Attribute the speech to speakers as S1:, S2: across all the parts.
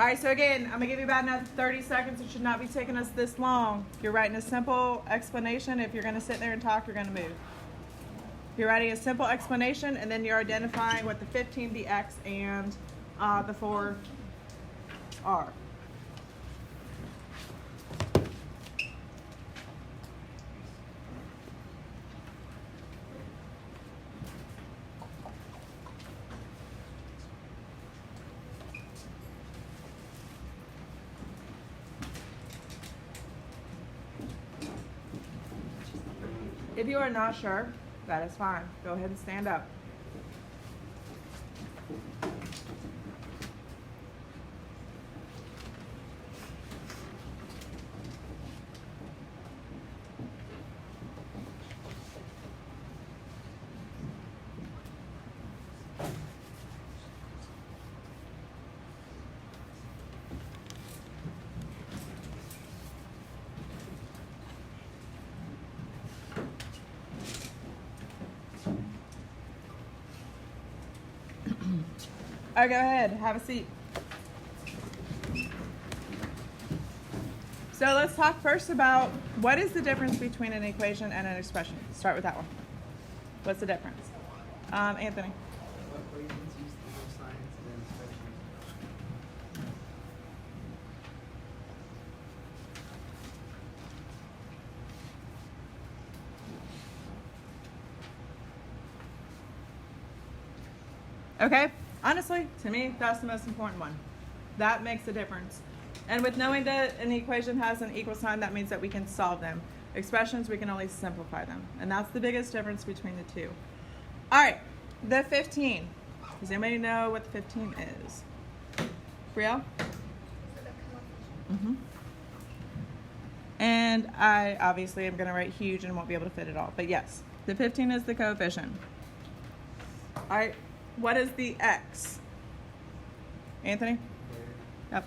S1: All right, so again, I'm gonna give you about another 30 seconds. It should not be taking us this long. You're writing a simple explanation. If you're gonna sit there and talk, you're gonna move. You're writing a simple explanation, and then you're identifying what the 15, the X, and the 4 are. If you are not sure, that is fine. Go ahead and stand up. All right, go ahead. Have a seat. So let's talk first about what is the difference between an equation and an expression. Start with that one. What's the difference? Anthony.
S2: What equations use equal signs and expressions?
S1: Okay, honestly, to me, that's the most important one. That makes a difference. And with knowing that an equation has an equal sign, that means that we can solve them. Expressions, we can only simplify them. And that's the biggest difference between the two. All right, the 15. Does anybody know what the 15 is? Brielle? Mm-hmm. And I obviously am going to write huge and won't be able to fit it all. But yes, the 15 is the coefficient. All right. What is the X? Anthony? Yep.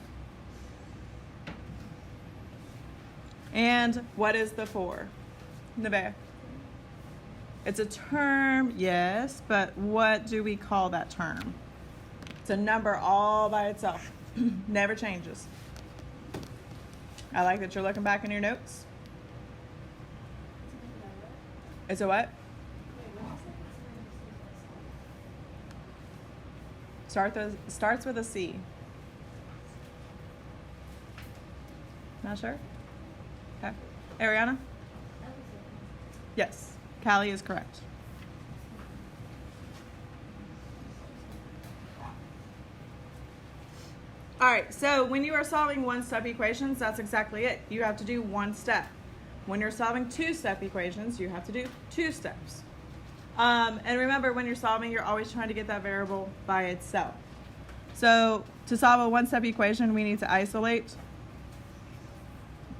S1: And what is the 4? Neve? It's a term, yes, but what do we call that term? It's a number all by itself. Never changes. I like that you're looking back in your notes. It's a what? Starts with a C. Not sure? Okay. Ariana? Yes. Callie is correct. All right, so when you are solving one-step equations, that's exactly it. You have to do one step. When you're solving two-step equations, you have to do 2 steps. And remember, when you're solving, you're always trying to get that variable by itself. So to solve a one-step equation, we need to isolate.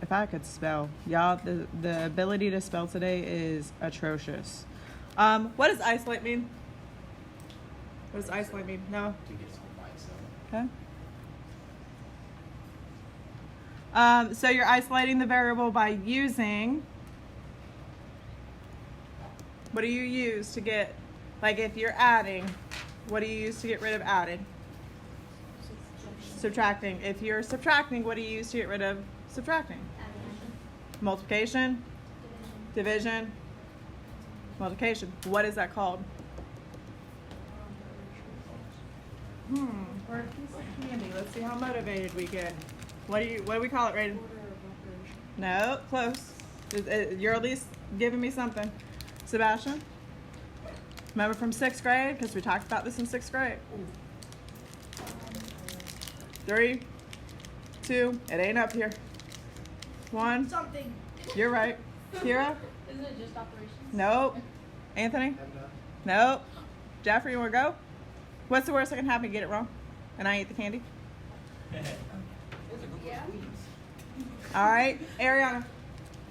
S1: If I could spell, y'all, the ability to spell today is atrocious. What does isolate mean? What does isolate mean? No?
S2: To get something by itself.
S1: Okay. So you're isolating the variable by using. What do you use to get, like if you're adding, what do you use to get rid of added? Subtracting. If you're subtracting, what do you use to get rid of subtracting? Multiplication, division, multiplication. What is that called? For a piece of candy. Let's see how motivated we get. What do we call it, Raiden? No, close. You're at least giving me something. Sebastian? Remember from 6th grade? Because we talked about this in 6th grade. 3, 2, it ain't up here. 1.
S3: Something.
S1: You're right. Kira?
S3: Isn't it just operations?
S1: Nope. Anthony? Nope. Jeffrey, you want to go? What's the worst that can happen? You get it wrong? And I eat the candy?
S3: Yeah.
S1: All right. Ariana?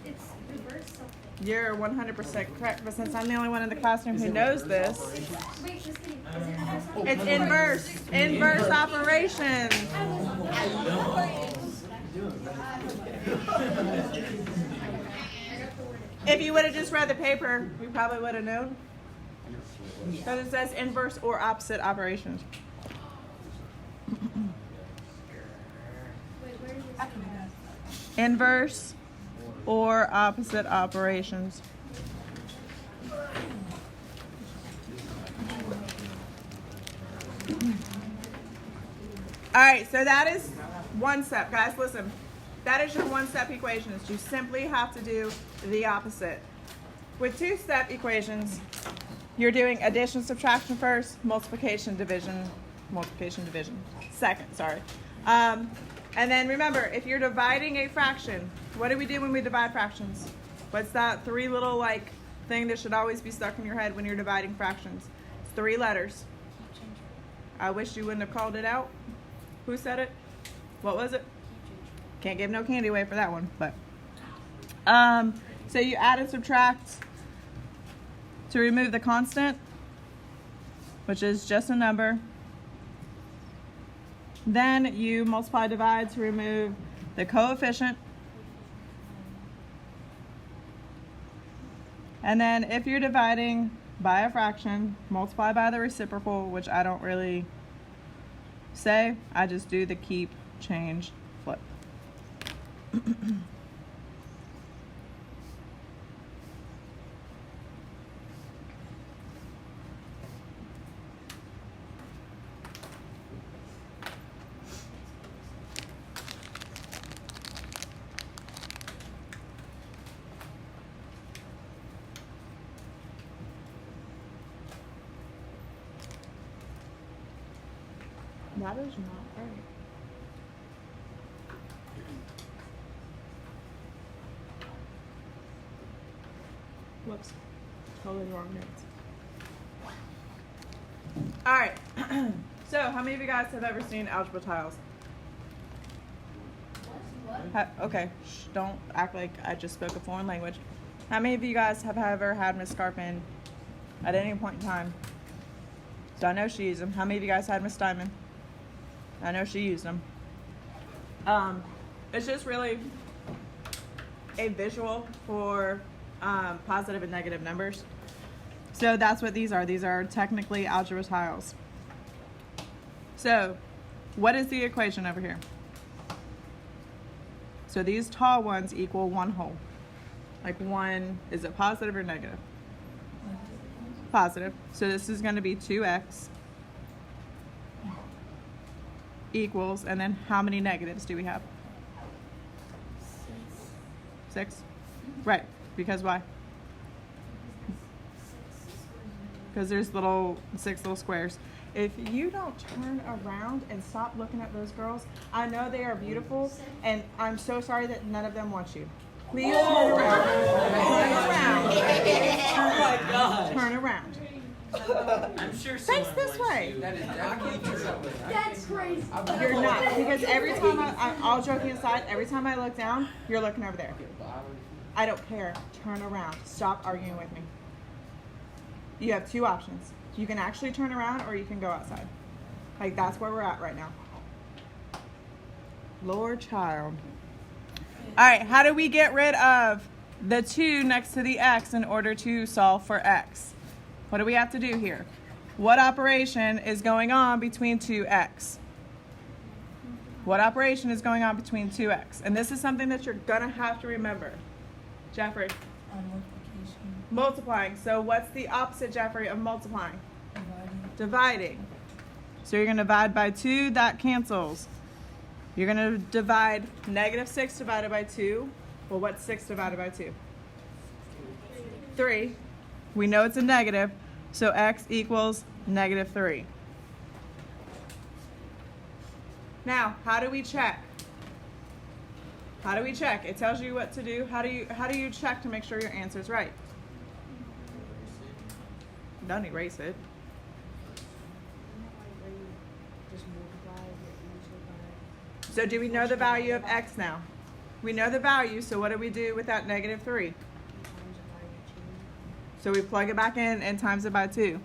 S3: It's reverse something.
S1: You're 100% correct, but since I'm the only one in the classroom who knows this,
S3: Wait, just kidding. Is it reverse something?
S1: it's inverse. Inverse operations. If you would have just read the paper, we probably would have known. Because it says inverse or opposite operations. Inverse or opposite operations. All right, so that is one step. Guys, listen. That is your one-step equations. You simply have to do the opposite. With two-step equations, you're doing addition, subtraction first, multiplication, division second, sorry. And then remember, if you're dividing a fraction, what do we do when we divide fractions? What's that three little like thing that should always be stuck in your head when you're dividing fractions? It's 3 letters. I wish you wouldn't have called it out. Who said it? What was it? Can't give no candy away for that one, but so you add and subtract to remove the constant, which is just a number. Then you multiply, divide to remove the coefficient. And then if you're dividing by a fraction, multiply by the reciprocal, which I don't really say. I just do the keep, change, flip. That is not right. Whoops. Totally wrong notes. Alright. So, how many of you guys have ever seen algebra tiles? Okay, shh, don't act like I just spoke a foreign language. How many of you guys have ever had Miss Scarpin at any point in time? So I know she used them. How many of you guys had Miss Diamond? I know she used them. It's just really a visual for positive and negative numbers. So that's what these are. These are technically algebra tiles. So what is the equation over here? So these tall ones equal 1 whole. Like 1, is it positive or negative? Positive. So this is going to be 2x equals, and then how many negatives do we have? 6. Right. Because why? Because there's 6 little squares. If you don't turn around and stop looking at those girls, I know they are beautiful, and I'm so sorry that none of them want you. Please turn around. Turn around.
S2: Oh my gosh.
S1: Turn around.
S2: I'm sure
S1: Face
S2: someone
S1: this
S2: wants
S1: way.
S2: you.
S3: That's crazy.
S1: You're not, because every time I'm all joking aside, every time I look down, you're looking over there. I don't care. Turn around. Stop arguing with me. You have 2 options. You can actually turn around, or you can go outside. Like, that's where we're at right now. Lord child. All right, how do we get rid of the 2 next to the x in order to solve for x? What do we have to do here? What operation is going on between 2x? What operation is going on between 2x? And this is something that you're going to have to remember. Jeffrey.
S4: Multiplication.
S1: Multiplying. So what's the opposite, Jeffrey, of multiplying?
S4: Dividing.
S1: Dividing. So you're going to divide by 2. That cancels. You're going to divide -6 divided by 2. Well, what's 6 divided by 2? 3. We know it's a negative, so x equals -3. Now, how do we check? How do we check? It tells you what to do. How do you check to make sure your answer is right? Don't erase it. So do we know the value of x now? We know the value, so what do we do with that -3? So we plug it back in and times it by 2.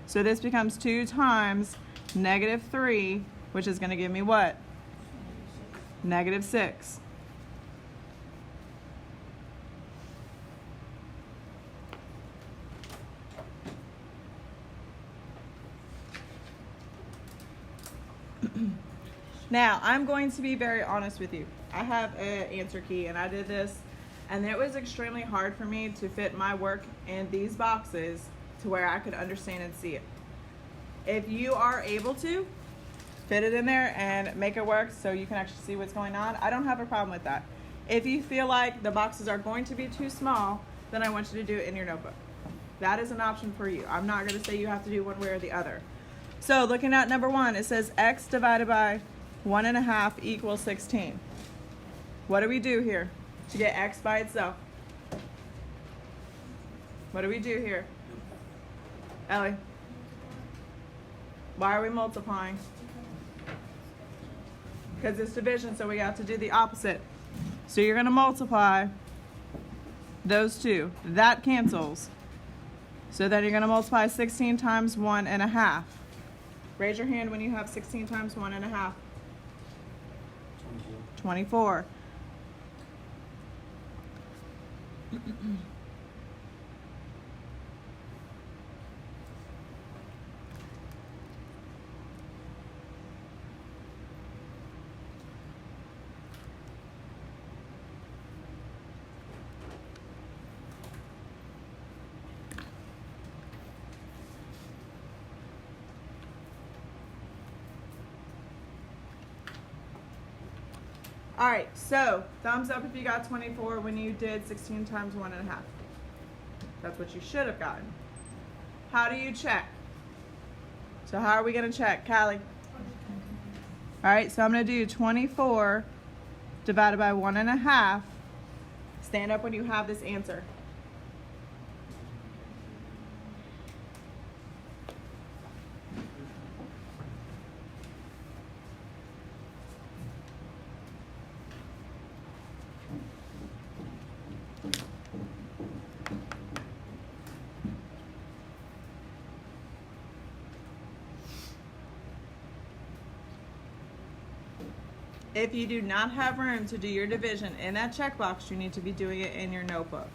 S1: So this becomes 2 times -3, which is going to give me what? -6. Now, I'm going to be very honest with you. I have an answer key, and I did this, and it was extremely hard for me to fit my work in these boxes to where I could understand and see it. If you are able to, fit it in there and make it work so you can actually see what's going on, I don't have a problem with that. If you feel like the boxes are going to be too small, then I want you to do it in your notebook. That is an option for you. I'm not going to say you have to do one way or the other. So looking at number 1, it says x divided by 1.5 equals 16. What do we do here to get x by itself? What do we do here? Ellie? Why are we multiplying? Because it's division, so we have to do the opposite. So you're going to multiply those two. That cancels. So then you're going to multiply 16 times 1.5. Raise your hand when you have 16 times 1.5. 24. All right, so thumbs up if you got 24 when you did 16 times 1.5. That's what you should have gotten. How do you check? So how are we going to check, Callie? All right, so I'm going to do 24 divided by 1.5. Stand up when you have this answer. If you do not have room to do your division in that checkbox, you need to be doing it in your notebook.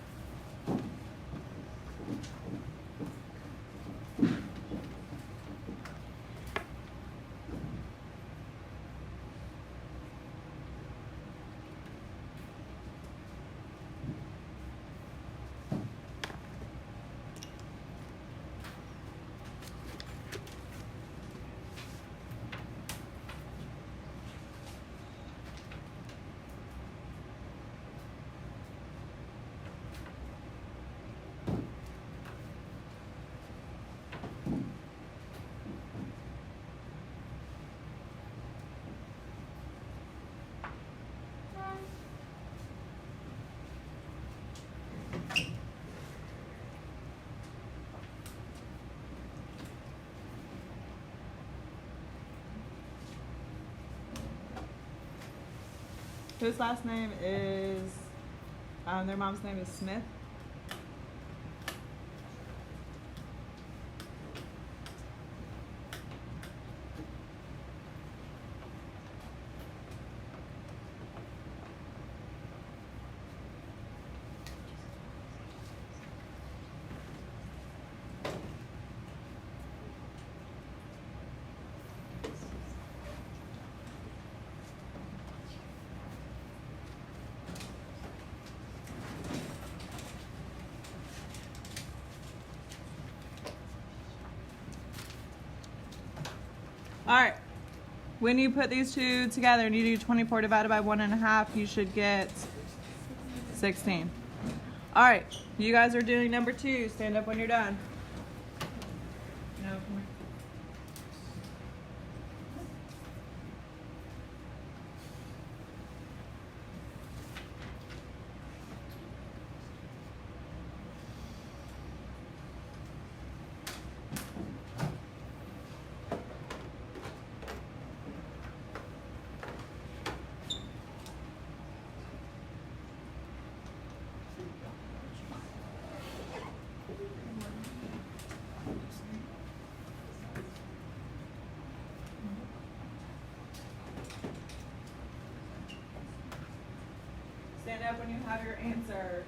S1: Whose last name is, their mom's name is Smith? All right, when you put these two together and you do 24 divided by 1.5, you should get 16. All right, you guys are doing number 2. Stand up when you're done. No, come here. Stand up when you have your answer.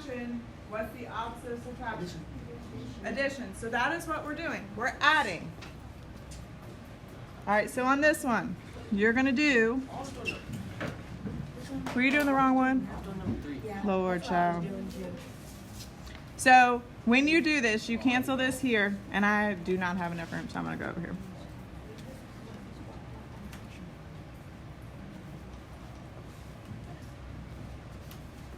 S1: subtraction, what's the opposite of subtraction? Addition. So that is what we're doing. We're adding. All right, so on this one, you're going to do, were you doing the wrong one?
S2: I've done number 3.
S4: Yeah.
S1: Lord,
S4: That's what I was
S1: child.
S4: doing too.
S1: So when you do this, you cancel this here, and I do not have enough room, so I'm going to go over here.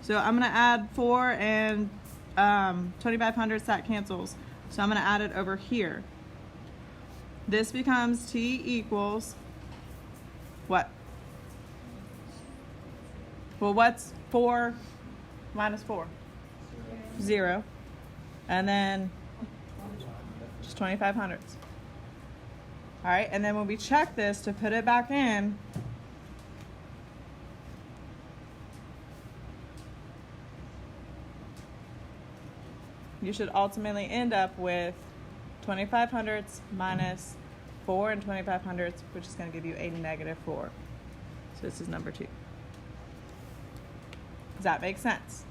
S1: So I'm going to add 4 and 2500, that cancels. So I'm going to add it over here. This becomes t equals what? Well, what's 4 minus 4? 0. And then just 2500s. All right, and then when we check this to put it back in, you should ultimately end up with 2500s minus 4 and 2500s, which is going to give you a negative 4. So this is number 2. Does that make sense?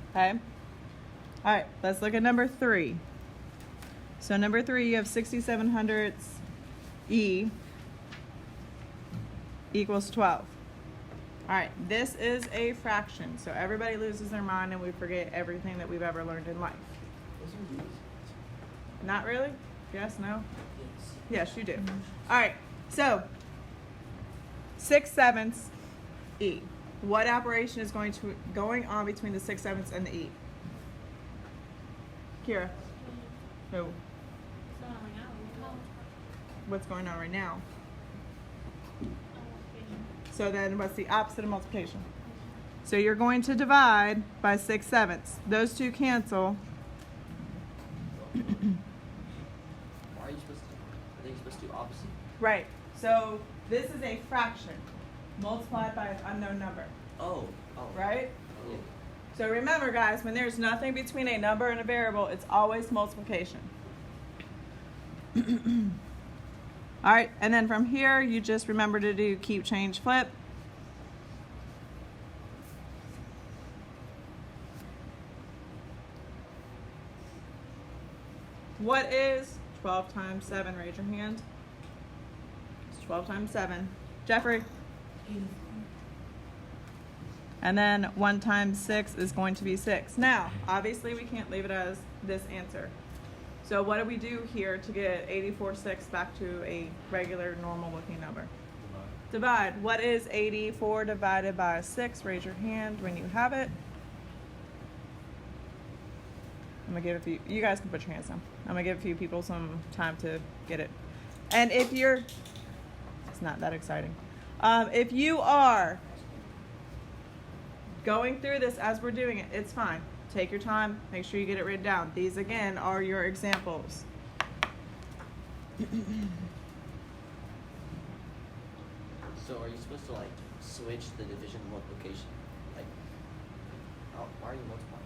S1: Okay. All right, let's look at number 3. So number 3, you have 6700s E equals 12. All right, this is a fraction, so everybody loses their mind and we forget everything that we've ever learned in life.
S2: Those are these.
S1: Not really? Yes, no?
S2: Yes.
S1: Yes, you do. All right, so 6/7 E. What operation is going on between the 6/7 and the E? Kira? Who? What's going on right now? So then what's the opposite of multiplication? So you're going to divide by 6/7. Those two cancel.
S2: Why are you supposed to? I think you're supposed to do opposite.
S1: Right. So this is a fraction multiplied by an unknown number.
S2: Oh.
S1: Right?
S2: Yeah.
S1: So remember, guys, when there's nothing between a number and a variable, it's always multiplication. All right, and then from here, you just remember to do keep, change, flip. What is 12 times 7? Raise your hand. It's 12 times 7. Jeffrey.
S4: 84.
S1: And then 1 times 6 is going to be 6. Now, obviously we can't leave it as this answer. So what do we do here to get 84/6 back to a regular, normal looking number? Divide. What is 84 divided by 6? Raise your hand when you have it. I'm gonna give a few, you guys can put your hands down. I'm gonna give a few people some time to get it. And if you're, it's not that exciting. If you are going through this as we're doing it, it's fine. Take your time, make sure you get it written down. These again are your examples.
S2: So are you supposed to like switch the division and multiplication? Like, why are you multiplying?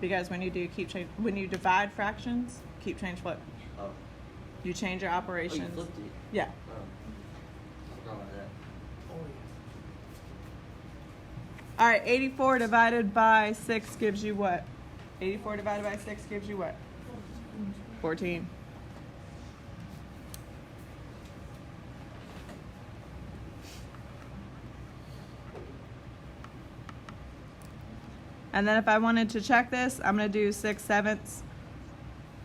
S1: Because when you do when you divide fractions, keep, change, flip.
S2: Oh.
S1: You change your
S2: Oh, you
S1: operations.
S2: flipped it.
S1: Yeah.
S2: Oh. I forgot about that.
S1: All right, 84 divided by 6 gives you what? 84 divided by 6 gives you what? 14. And then if I wanted to check this, I'm going to do 6/7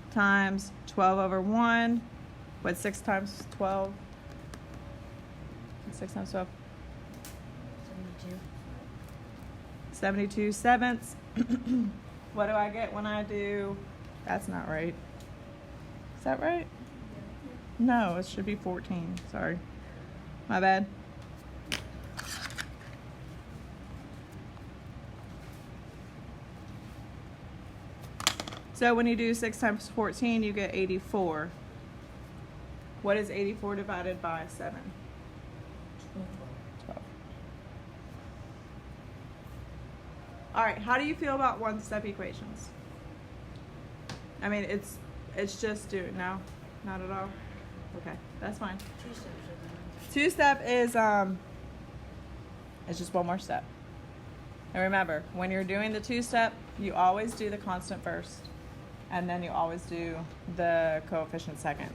S1: times 12 over 1. What's 6 times 12? 6 times 12?
S4: 72.
S1: 72/7. What do I get when I do? That's not right. Is that right? No, it should be 14. Sorry. My bad. So when you do 6 times 14, you get 84. What is 84 divided by 7? 12. All right, how do you feel about one-step equations? I mean, it's just do no, not at all. Okay, that's fine. Two-step is it's just one more step. And remember, when you're doing the two-step, you always do the constant first, and then you always do the coefficient second.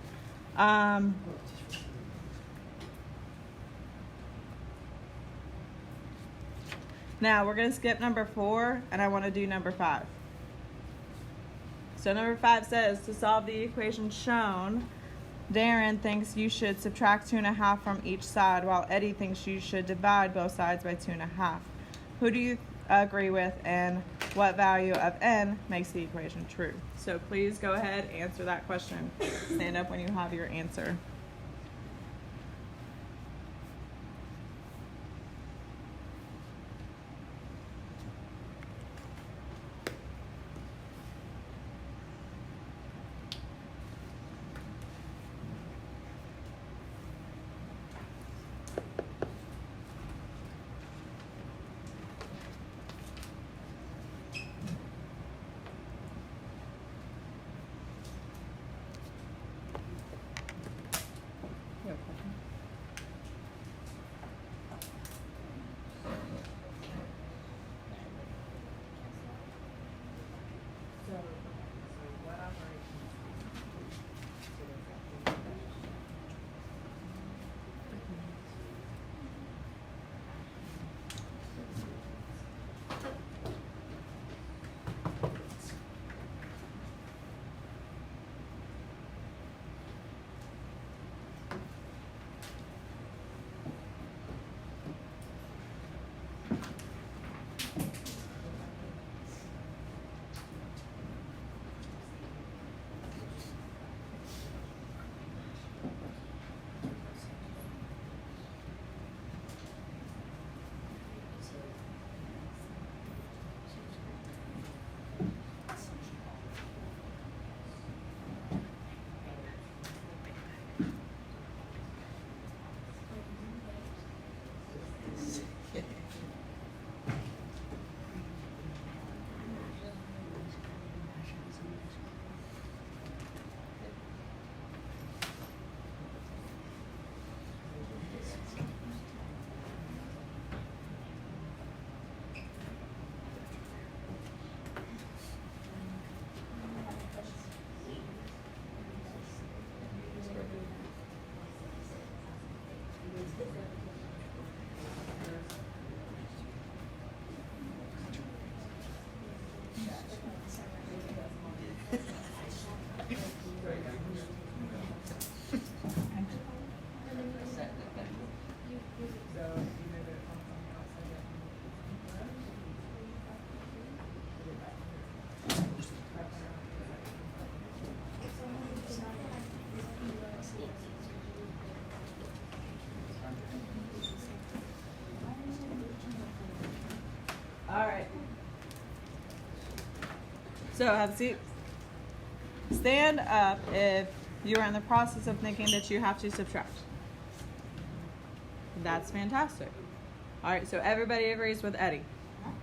S1: Now we're going to skip number 4, and I want to do number 5. So number 5 says, to solve the equation shown, Darren thinks you should subtract 2.5 from each side, while Eddie thinks you should divide both sides by 2.5. Who do you agree with, and what value of n makes the equation true? So please go ahead, answer that question. Stand up when you have your answer. All right. So have a seat. Stand up if you are in the process of thinking that you have to subtract. That's fantastic. All right, so everybody agrees with Eddie.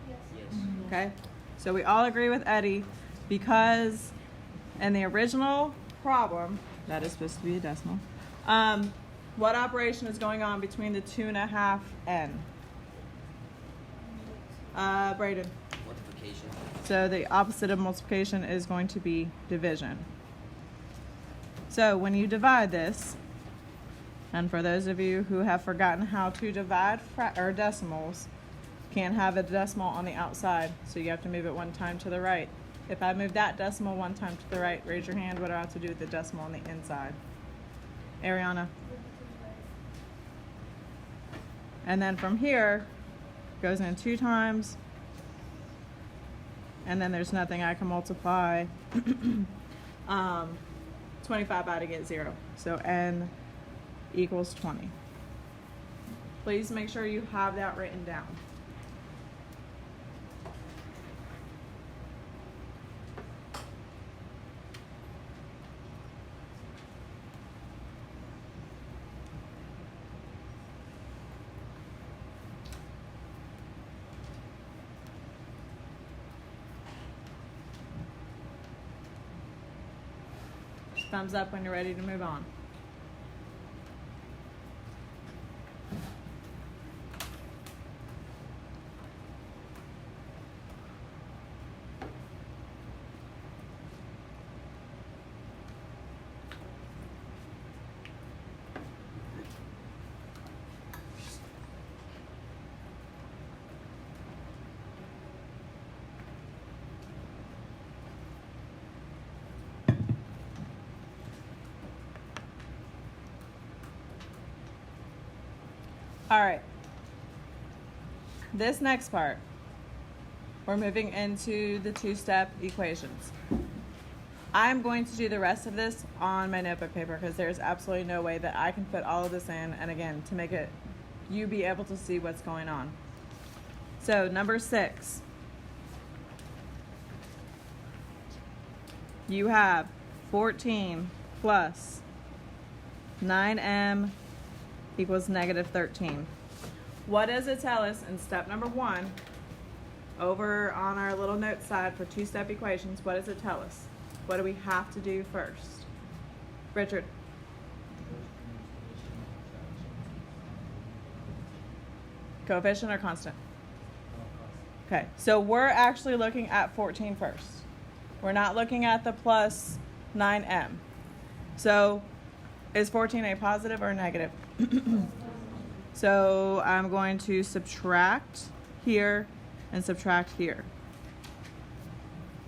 S2: Yes.
S1: Okay? So we all agree with Eddie because in the original problem, that is supposed to be a decimal, what operation is going on between the 2.5 n? Brayden.
S2: Multiplication.
S1: So the opposite of multiplication is going to be division. So when you divide this, and for those of you who have forgotten how to divide or decimals, can't have a decimal on the outside, so you have to move it one time to the right. If I move that decimal one time to the right, raise your hand. What do I have to do with the decimal on the inside? Ariana. And then from here, goes in 2 times, and then there's nothing I can multiply 25 by to get 0. So n equals 20. Please make sure you have that written down. Thumbs up when you're ready to move on. All right. This next part, we're moving into the two-step equations. I'm going to do the rest of this on my notebook paper because there's absolutely no way that I can fit all of this in, and again, to make it you be able to see what's going on. So number 6, you have 14 plus 9m equals negative 13. What does it tell us in step number 1 over on our little note side for two-step equations? What does it tell us? What do we have to do first? Richard. Coefficient or constant? Okay, so we're actually looking at 14 first. We're not looking at the plus 9m. So is 14 a positive or a negative? So I'm going to subtract here and subtract here.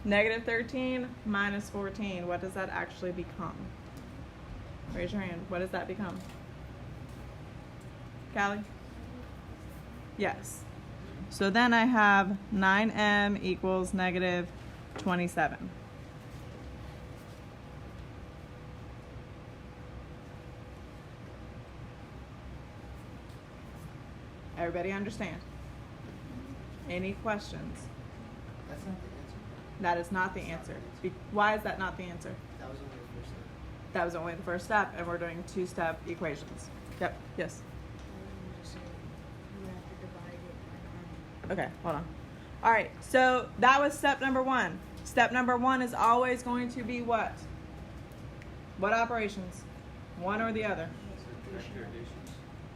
S1: Negative 13 minus 14, what does that actually become? Raise your hand. What does that become? Callie? Yes. So then I have 9m equals negative 27. Everybody understand? Any questions?
S2: That's not the answer.
S1: That is not the answer. Why is that not the answer?
S2: That was only the first step.
S1: That was only the first step, and we're doing two-step equations. Yep, yes. Okay, hold on. All right, so that was step number 1. Step number 1 is always going to be what? What operations? One or the other?
S5: Subtract or addition.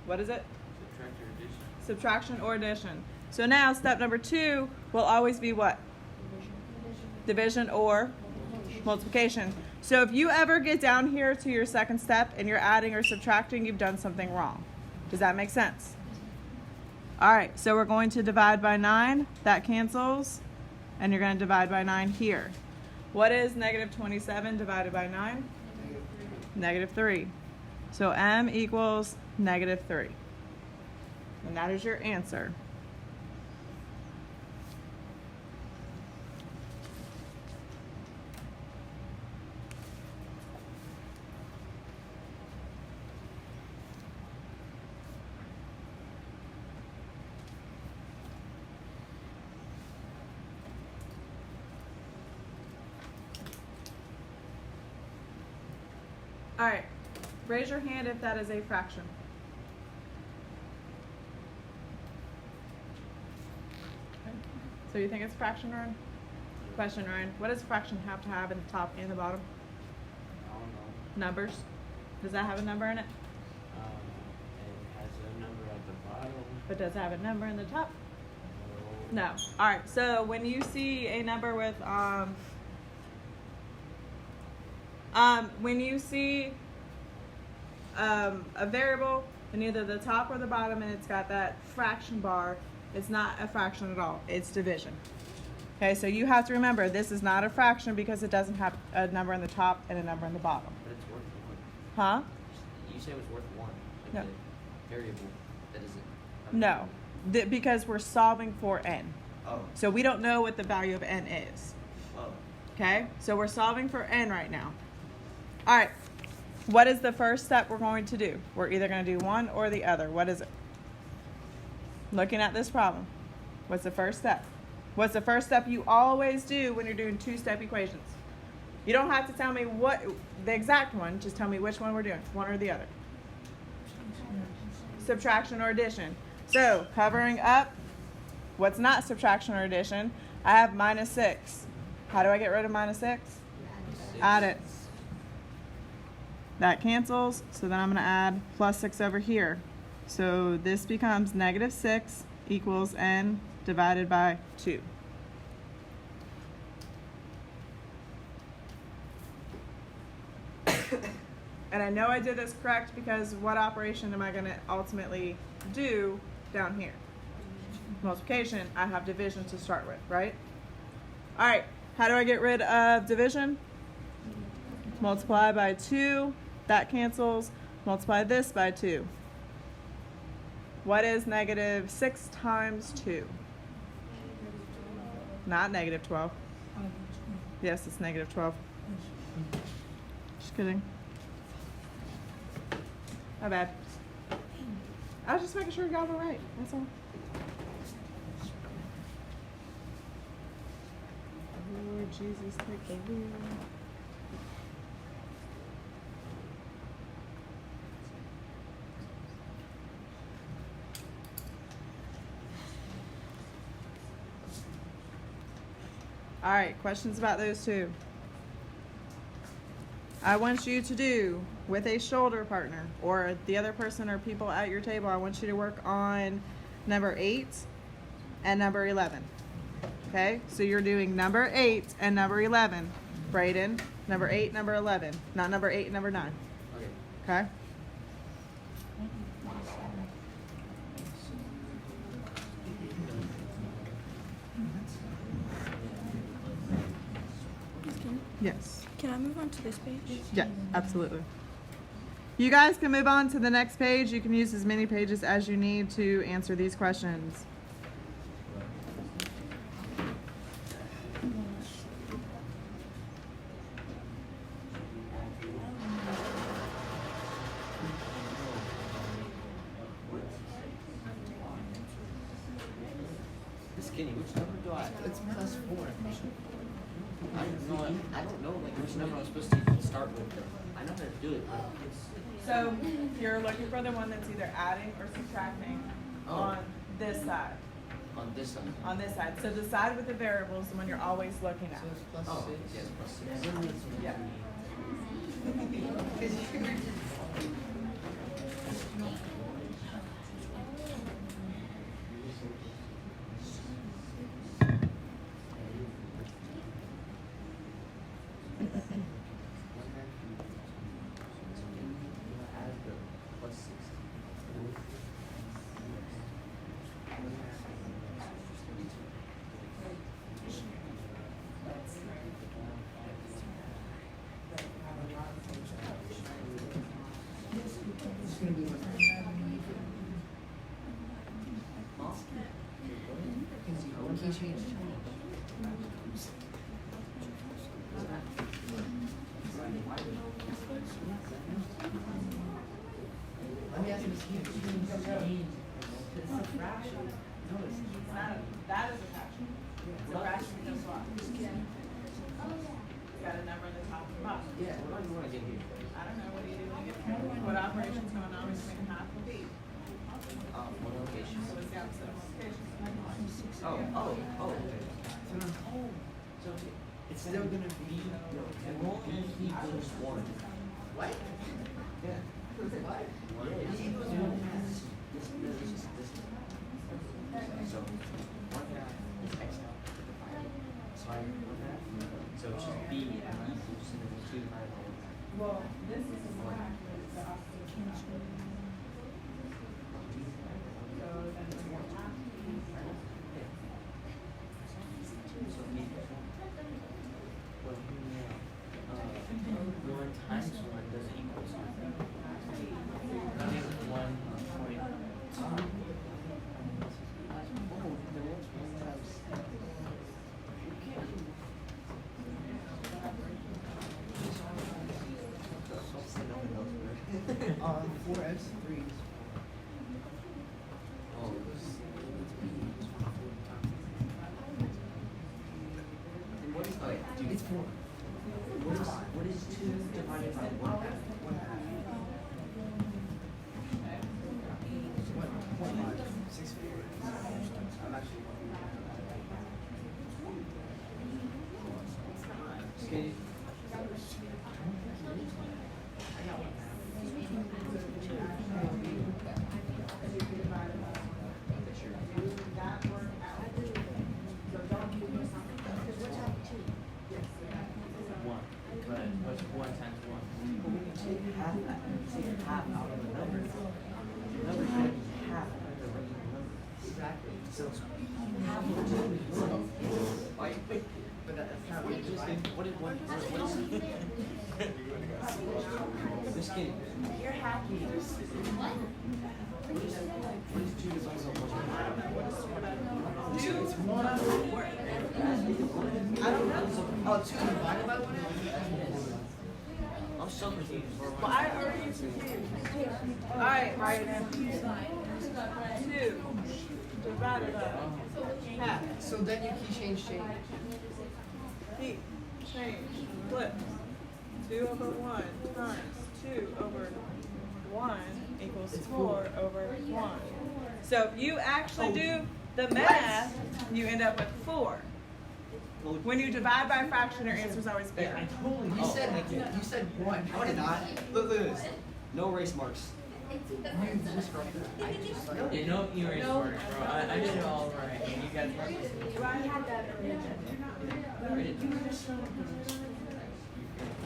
S1: What is it?
S5: Subtract or addition.
S1: Subtraction or addition. So now step number 2 will always be what? Division or multiplication. So if you ever get down here to your second step and you're adding or subtracting, you've done something wrong. Does that make sense? All right, so we're going to divide by 9. That cancels. And you're going to divide by 9 here. What is negative 27 divided by 9? Negative 3. So m equals negative 3. And that is your answer. All right, raise your hand if that is a fraction. Okay. So you think it's fraction, Ryan? Question, Ryan. What does fraction have to have in the top and the bottom?
S5: I don't know.
S1: Numbers. Does that have a number in it?
S5: It has a number at the bottom.
S1: But does it have a number in the top?
S5: No.
S1: No. All right, so when you see a number with, when you see a variable in either the top or the bottom and it's got that fraction bar, it's not a fraction at all. It's division. Okay, so you have to remember this is not a fraction because it doesn't have a number in the top and a number in the bottom.
S2: But it's worth 1.
S1: Huh?
S2: You said it was worth 1. Like
S1: No.
S2: the variable that isn't.
S1: No, because we're solving for n.
S2: Oh.
S1: So we don't know what the value of n is.
S2: Oh.
S1: Okay, so we're solving for n right now. All right, what is the first step we're going to do? We're either going to do one or the other. What is it? Looking at this problem, what's the first step? What's the first step you always do when you're doing two-step equations? You don't have to tell me what the exact one, just tell me which one we're doing, one or the other. Subtraction or addition. So, covering up, what's not subtraction or addition? I have minus 6. How do I get rid of minus 6? Add it. That cancels, so then I'm going to add plus 6 over here. So this becomes negative 6 equals n divided by 2. And I know I did this correct because what operation am I going to ultimately do down here? Multiplication. I have division to start with, right? All right, how do I get rid of division? Multiply by 2. That cancels. Multiply this by 2. What is negative 6 times 2? Not negative 12. Yes, it's negative 12. Just kidding. My bad. I was just making sure you got it right. That's all. Lord Jesus, take the wheel. All right, questions about those two? I want you to do with a shoulder partner or the other person or people at your table, I want you to work on number 8 and number 11. Okay, so you're doing number 8 and number 11. Brayden, number 8, number 11, not number 8 and number 9.
S2: Okay.
S1: Okay? Yes.
S3: Can I move on to this page?
S1: Yeah, absolutely. You guys can move on to the next page. You can use as many pages as you need to answer these questions.
S2: Skinny, which number do I?
S6: It's plus 4.
S2: I don't know like which number I'm supposed to even start with. I know how to do it, but
S1: So you're looking for the one that's either adding or subtracting on this side.
S2: on this side.
S1: On this side. So the side with the variables is the one you're always looking at.
S6: So it's plus
S2: Oh,
S6: 6.
S2: yes, plus 6.
S1: Yeah.
S2: Plus 6.
S6: It's going to be one. One key change. Let me ask you this here.
S1: That is a fraction. It's a fraction because what? It's got a number in the top and bottom.
S2: Yeah, what do you want to get here?
S1: I don't know, what do you do when you get there? What operation's going on between half and b?
S2: Multiplication.
S1: So it's the opposite of multiplication.
S2: Oh.
S6: So it's still going to be.
S2: We'll only equals 1.
S6: What?
S2: Yeah.
S6: What?
S2: This so 1 half is x half. So I 1 half. So it's just b equals 2 times.
S1: Well, this is a fraction, but it's the opposite of fraction. So then it's 1 half.
S2: So b equals 1. Well, 1 times 1 doesn't equal 2. I think 1 point. Oh, the next one times.
S6: On 4x 3.
S2: Oh, and what is
S6: It's 4.
S2: what is 2 divided by 1 half?
S6: 1 half. 6 I'm actually.
S2: Okay. One. But what's 1 times 1? Well, we can take half that. Take half out of the number. The number should be half of the regular number.
S6: Exactly.
S2: So half of 2 is 1. Wait.
S6: But that's not
S2: What is 1? What is this skinny.
S6: You're hacky. It's one over four. I don't know. Oh, 2 divided by 1?
S2: I'm so confused.
S1: Well, I already confused. All right, write it in. 2 divided by half.
S3: So then you key change.
S1: Key, change, flip. 2 over 1 times 2 over 1 equals 4 over 1. So if you actually do the math, you end up with 4. When you divide by a fraction, your answer is always bigger.
S6: Yeah, I totally. You said 1.
S2: I did not. Look at this. No race marks.
S6: You just wrote that. I just like.
S5: Yeah, no erase marks, bro. I did it all right. And you guys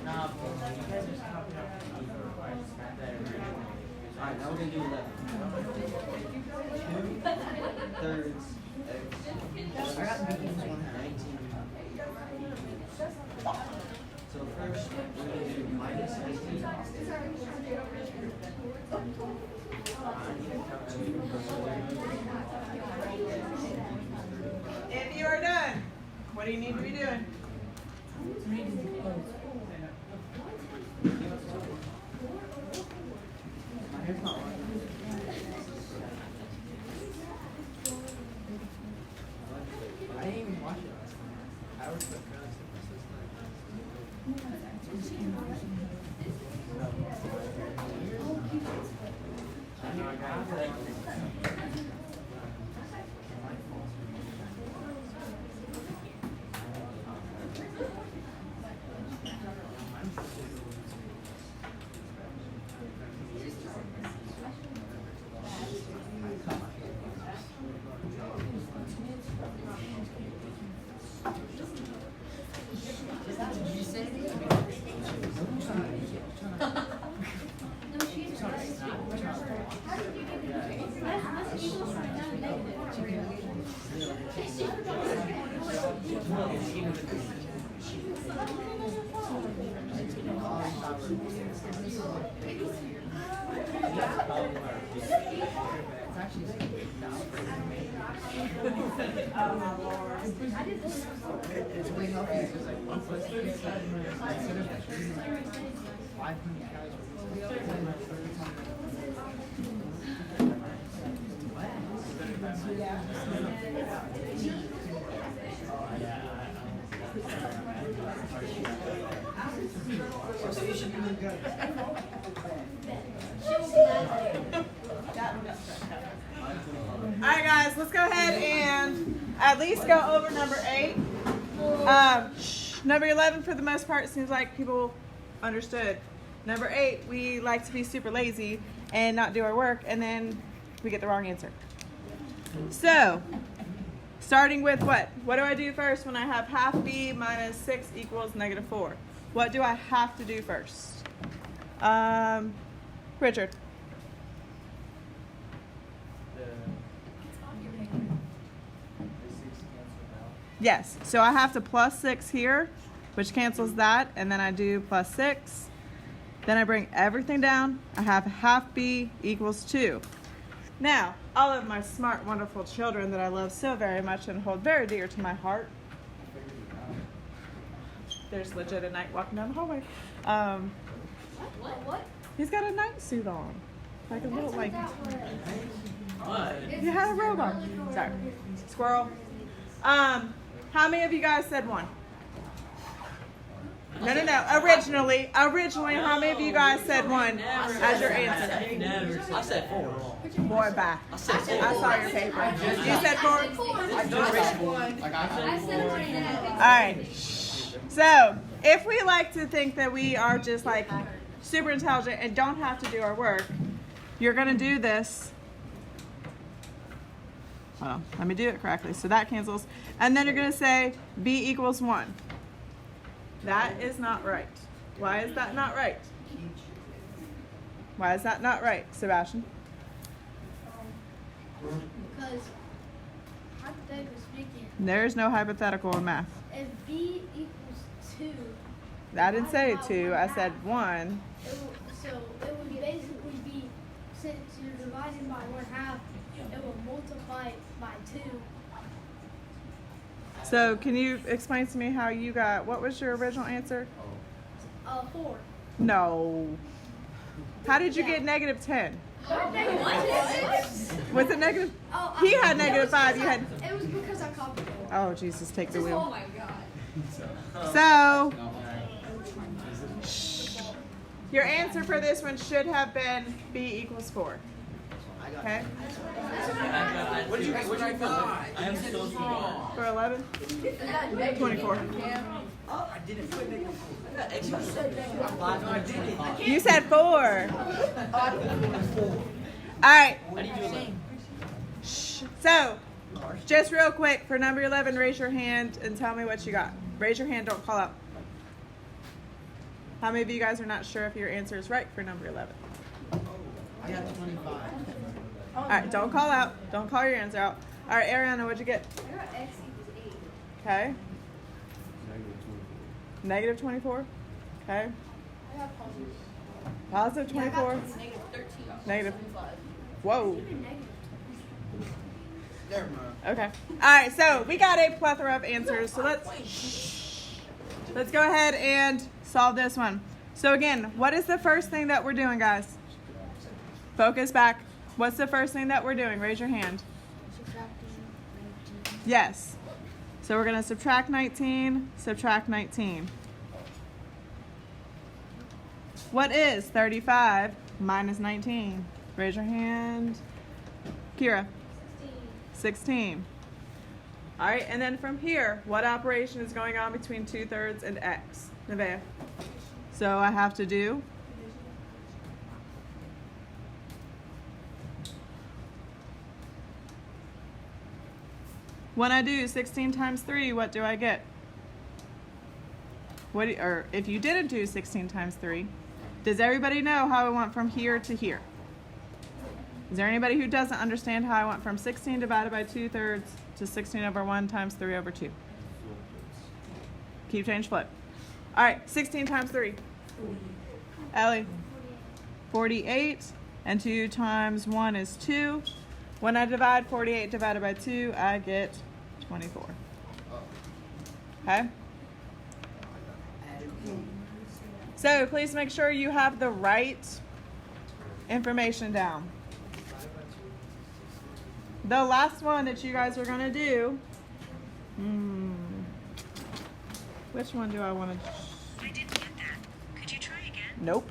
S5: Nah, bro. You guys just copied up the number. I just got that originally.
S2: Alright, now we're gonna do 11. 2 thirds x.
S6: I got the beginning one.
S2: 19. So first, we're gonna do minus 19.
S1: If you are done, what do you need to be doing?
S6: My hair's not on. I didn't even watch it last night. I was so
S5: I know I got it.
S6: It's way healthy. It's like 1 plus 3 instead of like 500 calories. So you should be really good.
S1: Alright guys, let's go ahead and at least go over number 8. Number 11 for the most part seems like people understood. Number 8, we like to be super lazy and not do our work, and then we get the wrong answer. So, starting with what? What do I do first when I have half b minus 6 equals negative 4? What do I have to do first? Richard. Yes, so I have to plus 6 here, which cancels that, and then I do plus 6. Then I bring everything down. I have half b equals 2. Now, all of my smart, wonderful children that I love so very much and hold very dear to my heart. There's legit a knight walking down the hallway.
S3: What?
S1: He's got a night suit on. Like a little, like,
S5: What?
S1: he had a robe on. Sorry. Squirrel. How many of you guys said 1? No. Originally, how many of you guys said 1 as your answer?
S5: Never.
S2: I said 4.
S1: Boy, bye.
S2: I said 4.
S1: I saw your paper. You said 4?
S3: I said 1.
S1: All right. So, if we like to think that we are just like super intelligent and don't have to do our work, you're going to do this. Hold on, let me do it correctly. So that cancels. And then you're going to say b equals 1. That is not right. Why is that not right? Why is that not right, Sebastian?
S3: Because, hypothetically speaking,
S1: There's no hypothetical in math.
S3: if b equals 2,
S1: I didn't say 2. I said 1.
S3: So it would basically be, since you're dividing by 1/2, it will multiply by 2.
S1: So can you explain to me how you got, what was your original answer?
S3: 4.
S1: No. How did you get -10? Was it negative?
S3: Oh,
S1: He had -5, you had,
S3: It was because I copied it.
S1: oh Jesus, take the
S3: Oh
S1: wheel.
S3: my god.
S1: So, your answer for this one should have been B = 4. Okay?
S2: What did you guys write for? I am so small.
S1: For 11? 24.
S6: Oh, I didn't put negative 4.
S2: I did it.
S1: You said 4. All right.
S2: How do you do it?
S1: So, just real quick, for number 11, raise your hand and tell me what you got. Raise your hand, don't call out. How many of you guys are not sure if your answer is right for number 11?
S6: I got 25.
S1: All right, don't call out. Don't call your answer out. All right, Ariana, what'd you get?
S3: I got x = 8.
S1: Okay. -24. Okay.
S3: I got positive.
S1: Positive 24.
S3: -13.
S1: Negative. Whoa.
S3: Even negative.
S6: Never mind.
S1: Okay. All right, so we got a plethora of answers. So let's go ahead and solve this one. So again, what is the first thing that we're doing, guys? Focus back. What's the first thing that we're doing? Raise your hand. Yes. So we're going to subtract 19, subtract 19. What is 35 minus 19? Raise your hand. Kira. 16. All right, and then from here, what operation is going on between 2/3 and x? Nevaeh. So I have to do when I do 16 times 3, what do I get? Or if you didn't do 16 times 3, does everybody know how I went from here to here? Is there anybody who doesn't understand how I went from 16 divided by 2/3 to 16/1 times 3/2? Keep, change, flip. All right, 16 times 3. Ellie? 48. And 2 times 1 is 2. When I divide 48 divided by 2, I get 24. Okay? So please make sure you have the right information down. The last one that you guys are going to do, which one do I want to?
S4: I didn't get that. Could you try again?
S1: Nope.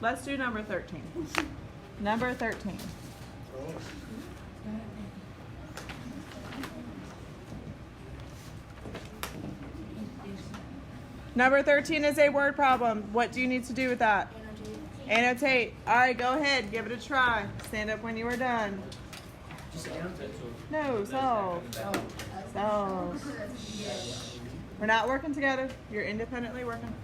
S1: Let's do number 13. Number 13. Number 13 is a word problem. What do you need to do with that? Annotate. All right, go ahead. Give it a try. Stand up when you are done.
S2: Just annotate.
S1: No, solve. Solve. We're not working together. You're independently working.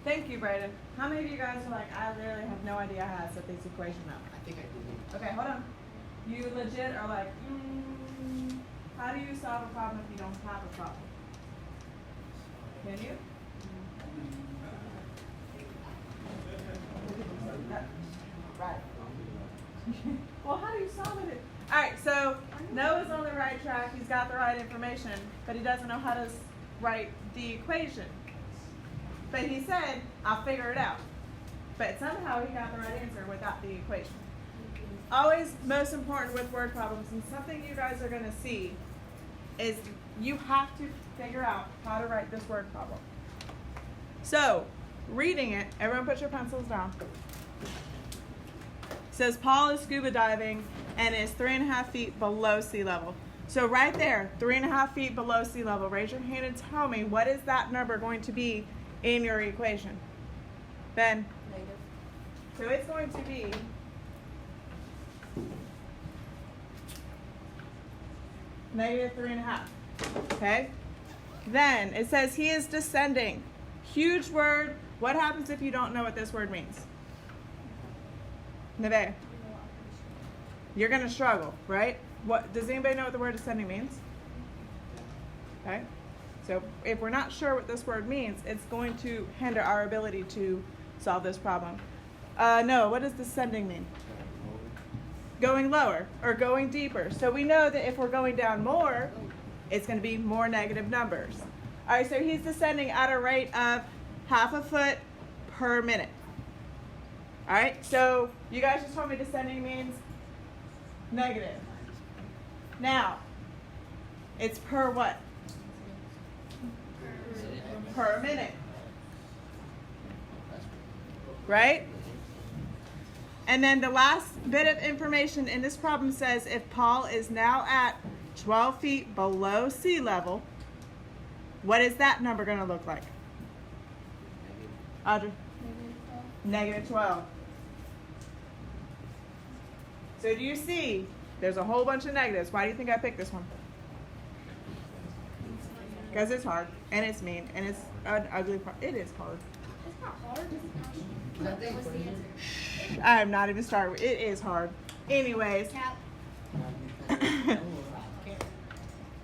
S1: Thank you, Brayden. How many of you guys are like, I literally have no idea how to set this equation up?
S6: I think I did.
S1: Okay, hold on. You legit are like, how do you solve a problem if you don't have a problem? Can you? Right. Well, how do you solve it? All right, so Noah's on the right track. He's got the right information, but he doesn't know how to write the equation. But he said, I'll figure it out. But somehow he got the right answer without the equation. Always most important with word problems, and something you guys are going to see is you have to figure out how to write this word problem. So, reading it, everyone put your pencils down. It says Paul is scuba diving and is 3.5 feet below sea level. So right there, 3.5 feet below sea level. Raise your hand and tell me, what is that number going to be in your equation? Ben?
S7: Negative.
S1: So it's going to be -3.5. Okay? Then it says he is descending. Huge word. What happens if you don't know what this word means? Neve. You're going to struggle, right? What does anybody know what the word descending means? Okay? So if we're not sure what this word means, it's going to hinder our ability to solve this problem. No, what does descending mean? Going lower or going deeper. So we know that if we're going down more, it's going to be more negative numbers. All right, so he's descending at a rate of 1/2 foot per minute. All right, so you guys just told me descending means negative. Now, it's per what? Per minute. Right? And then the last bit of information in this problem says if Paul is now at 12 feet below sea level, what is that number going to look like? Audrey? -12. So do you see? There's a whole bunch of negatives. Why do you think I picked this one? Because it's hard, and it's mean, and it's an ugly part. It is hard.
S3: It's not hard.
S1: I am not even starting. It is hard. Anyways.
S3: Cap.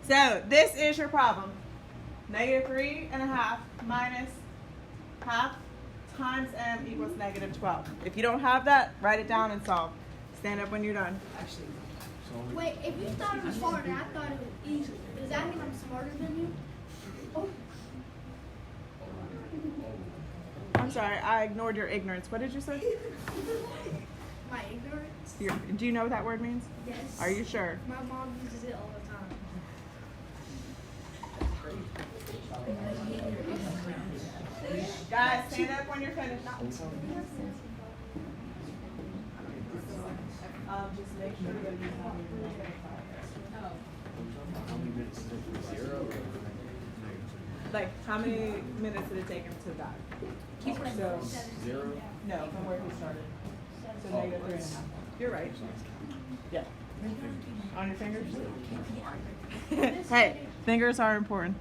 S1: So this is your problem. -3.5 minus 1/2 times m equals -12. If you don't have that, write it down and solve. Stand up when you're done.
S6: Actually,
S3: Wait, if you thought it was hard and I thought it was easy, does that mean I'm smarter than you? Oh.
S1: I'm sorry, I ignored your ignorance. What did you say?
S3: My ignorance?
S1: Do you know what that word means?
S3: Yes.
S1: Are you sure?
S3: My mom uses it all the time.
S1: Guys, stand up when you're finished. Just make sure that you have like, how many minutes did it take him to die? So,
S2: 0.
S1: no, from where he started. So -3.5. You're right. Yeah. On your fingers? Hey, fingers are important.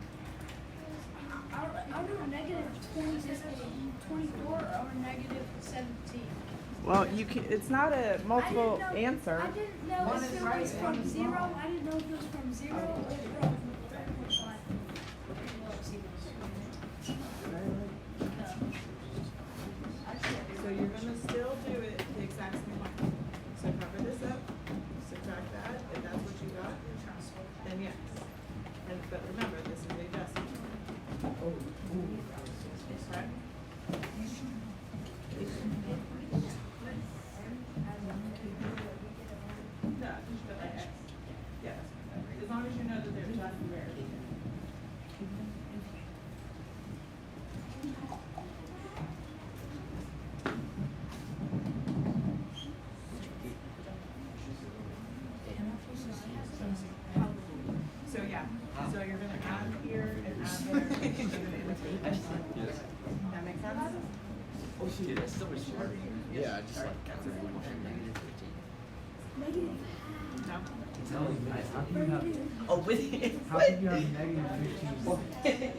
S3: I'll do a -24 or -17.
S1: Well, you can, it's not a multiple answer.
S3: I didn't know
S6: One
S3: if
S6: is
S3: it
S6: right
S3: was
S6: and
S3: from
S6: one is
S3: 0.
S6: wrong.
S3: I didn't know if it was from 0 or from 3.5.
S1: So you're gonna still do it the exact same way. So cover this up, subtract that, if that's what you got, then yes. And, but remember, this is a decimal. Okay? No, just put like X. Yes. As long as you know that they're just numeric. So yeah, so you're gonna add here and add there. That makes sense?
S2: Dude, that's so much smarter.
S8: Yeah, I just like
S1: No?
S2: How can you have? Oh, with it.
S8: How can you have -15?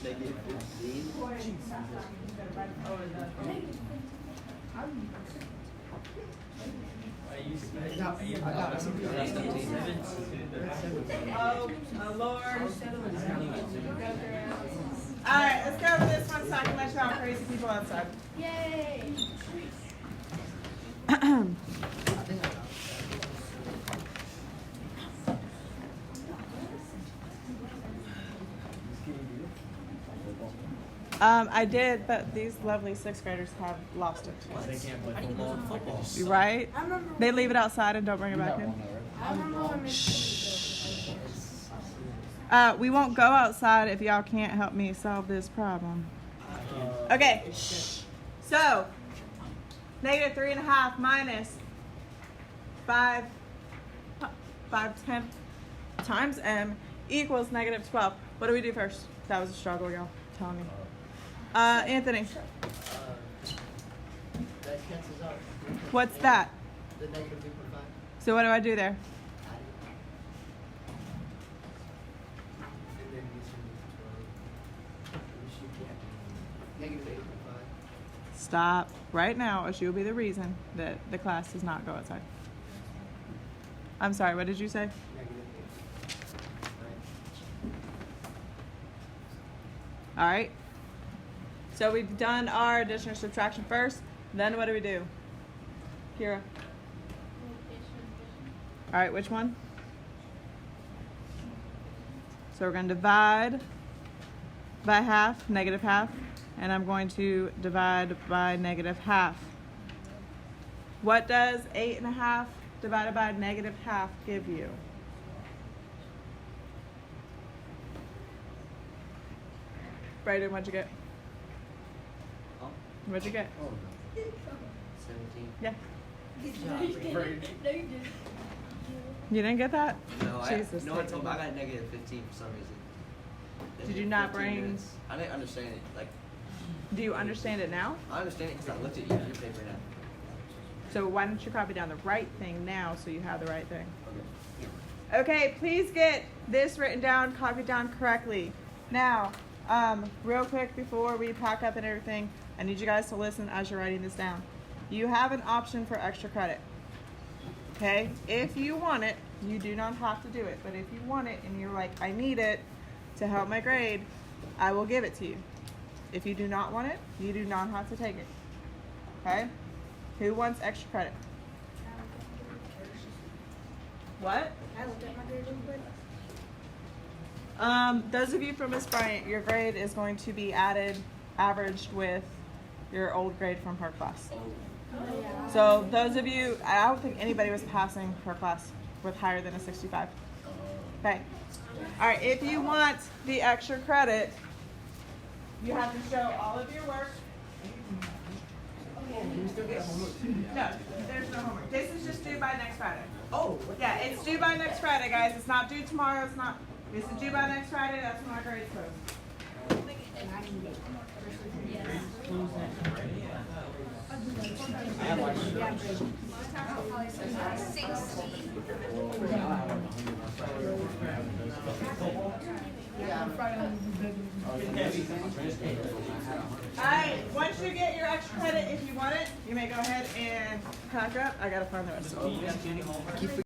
S2: Negative 15.
S1: Oh, my Lord. Alright, let's go over this one so I can let you out crazy people outside.
S3: Yay!
S1: I did, but these lovely sixth graders have lost it.
S2: They can't play football.
S1: Right?
S3: I remember.
S1: They leave it outside and don't bring it back in.
S3: I remember when Miss
S1: We won't go outside if y'all can't help me solve this problem. Okay. So, negative 3.5 minus 5 10 times m equals negative 12. What do we do first? That was a struggle, y'all. Telling me. Anthony,
S6: That cancels out.
S1: what's that?
S6: The negative 3.5.
S1: So what do I do there?
S6: And then you should get negative 8.5.
S1: Stop right now, or she will be the reason that the class does not go outside. I'm sorry, what did you say?
S6: Negative 8.
S1: All right. So we've done our addition or subtraction first. Then what do we do? Kira. All right, which one? So we're going to divide by half, negative half, and I'm going to divide by negative half. What does 8.5 divided by negative half give you? Brayden, what'd you get?
S2: Huh?
S1: What'd you get?
S2: 17.
S1: Yeah.
S3: No, you didn't.
S1: You didn't get that?
S2: No,
S1: Jesus.
S2: no one told me. I got negative 15 for some reason.
S1: Did you not
S2: 15
S1: bring-
S2: minutes. I didn't understand it. Like,
S1: Do you understand it now?
S2: I understand it because I looked at your paper now.
S1: So why don't you copy down the right thing now so you have the right thing?
S2: Okay.
S1: Okay, please get this written down, copied down correctly. Now, real quick before we pack up and everything, I need you guys to listen as you're writing this down. You have an option for extra credit. Okay? If you want it, you do not have to do it. But if you want it and you're like, I need it to help my grade, I will give it to you. If you do not want it, you do not have to take it. Okay? Who wants extra credit? What?
S3: I looked at my grade real quick.
S1: Those of you from Miss Bryant, your grade is going to be added, averaged with your old grade from her class. So those of you, I don't think anybody was passing her class with higher than a 65. Okay. All right, if you want the extra credit, you have to show all of your work.
S6: You still get homework too.
S1: No, there's no homework. This is just due by next Friday.
S6: Oh,
S1: Yeah, it's due by next Friday, guys. It's not due tomorrow. It's not. This is due by next Friday. That's when our grade's posted. Alright, once you get your extra credit, if you want it, you may go ahead and pack up. I gotta find the rest of it.